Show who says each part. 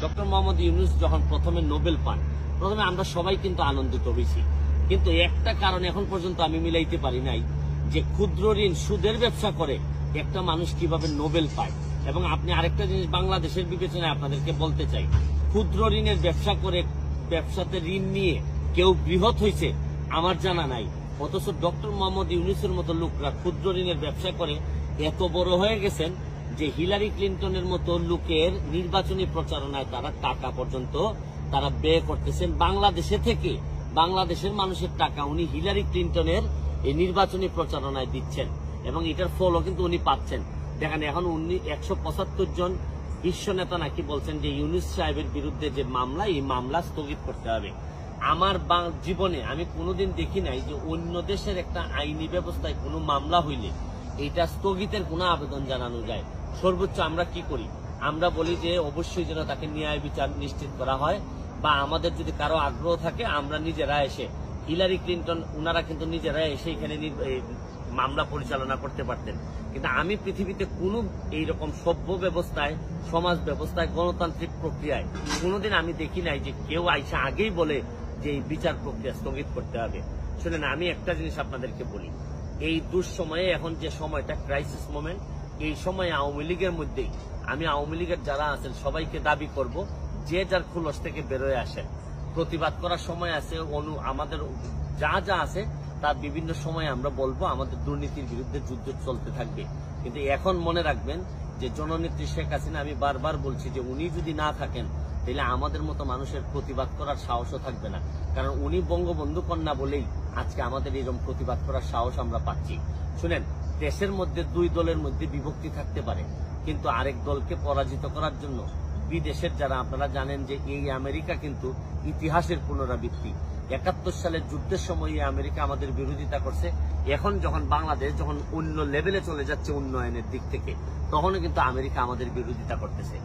Speaker 1: Doctor Mohammad Yunus যখন প্রথমে Nobel পান, প্রথমে আমরা সবাই কিন্তু আনন্দিত হয়েছি, কিন্তু একটা কারণ এখন পর্যন্ত আমি মিলাইতে পারি নাই যে ক্ষুদ্র ঋণ সুদের ব্যবসা করে একটা মানুষ কিভাবে নোবেল পায়। এবং আপনি আরেকটা জিনিস বাংলাদেশের বিবেচনায় আপনাদেরকে বলতে চাই, ক্ষুদ্র ঋণের ব্যবসা করে ব্যবসাতে ঋণ নিয়ে কেউ বৃহৎ হয়েছে আমার জানা নাই, অথচ ডক্টর মোহাম্মদ ইউনূসের মতো লোকরা ক্ষুদ্র ঋণের ব্যবসা করে এত বড় হয়ে গেছেন যে হিলারি ক্লিন্টনের মতো লোকের নির্বাচনী প্রচারণায় তারা টাকা পর্যন্ত তারা ব্যয় করতেছেন বাংলাদেশে থেকে। বাংলাদেশের মানুষের টাকা উনি হিলারি ক্লিন্টনের এই নির্বাচনী প্রচারণায় দিচ্ছেন এবং এটার ফলও কিন্তু উনি পাচ্ছেন। দেখেন এখন উনি 175 জন বিশ্ব নেতা নাকি বলছেন যে ইউনূস সাহেবের বিরুদ্ধে যে মামলা, এই মামলা স্থগিত করতে হবে। আমার জীবনে আমি কোনোদিন দেখি নাই যে অন্য দেশের একটা আইনি ব্যবস্থায় কোনো মামলা হইলে এটা স্থগিতের কোনো আবেদন জানানো যায়। সর্বোচ্চ আমরা কি করি, আমরা বলি যে অবশ্যই যেন তাকে ন্যায় বিচার নিশ্চিত করা হয়, বা আমাদের যদি কারো আগ্রহ থাকে আমরা নিজেরা এসে, হিলারি ক্লিন্টন উনারা কিন্তু নিজেরা এসে এখানে মামলা পরিচালনা করতে পারতেন। কিন্তু আমি পৃথিবীতে কোনো এইরকম সভ্য ব্যবস্থায়, সমাজ ব্যবস্থায়, গণতান্ত্রিক প্রক্রিয়ায় কোনোদিন আমি দেখি নাই যে কেউ আইসা আগেই বলে যে এই বিচার প্রক্রিয়া স্থগিত করতে হবে। শুনেন, আমি একটা জিনিস আপনাদেরকে বলি, এই দুঃসময়ে এখন যে সময়টা ক্রাইসিস মোমেন্ট, এই সময় আওয়ামী লীগের মধ্যেই আমি আওয়ামী লীগের যারা আছেন সবাইকে দাবি করব যে যার খুলস থেকে বেরোয় আসেন। প্রতিবাদ করার সময় আছে, আমাদের যা যা আছে তার বিভিন্ন সময় আমরা বলবো আমাদের দুর্নীতির বিরুদ্ধে যুদ্ধ চলতে থাকবে। কিন্তু এখন মনে রাখবেন যে জননেত্রী শেখ হাসিনা, আমি বারবার বলছি যে উনি যদি না থাকেন তাহলে আমাদের মতো মানুষের প্রতিবাদ করার সাহসও থাকবে না, কারণ উনি বঙ্গবন্ধু কন্যা বলেই আজকে আমাদের এরকম প্রতিবাদ করার সাহস আমরা পাচ্ছি। শুনেন, দেশের মধ্যে দুই দলের মধ্যে বিভক্তি থাকতে পারে, কিন্তু আরেক দলকে পরাজিত করার জন্য বিদেশের যারা, আপনারা জানেন যে এই আমেরিকা কিন্তু ইতিহাসের পুনরাবৃত্তি। 71 সালের যুদ্ধের সময় আমেরিকা আমাদের বিরোধিতা করছে, এখন যখন বাংলাদেশ যখন অন্য লেভেলে চলে যাচ্ছে উন্নয়নের দিক থেকে, তখনও কিন্তু আমেরিকা আমাদের বিরোধিতা করতেছে।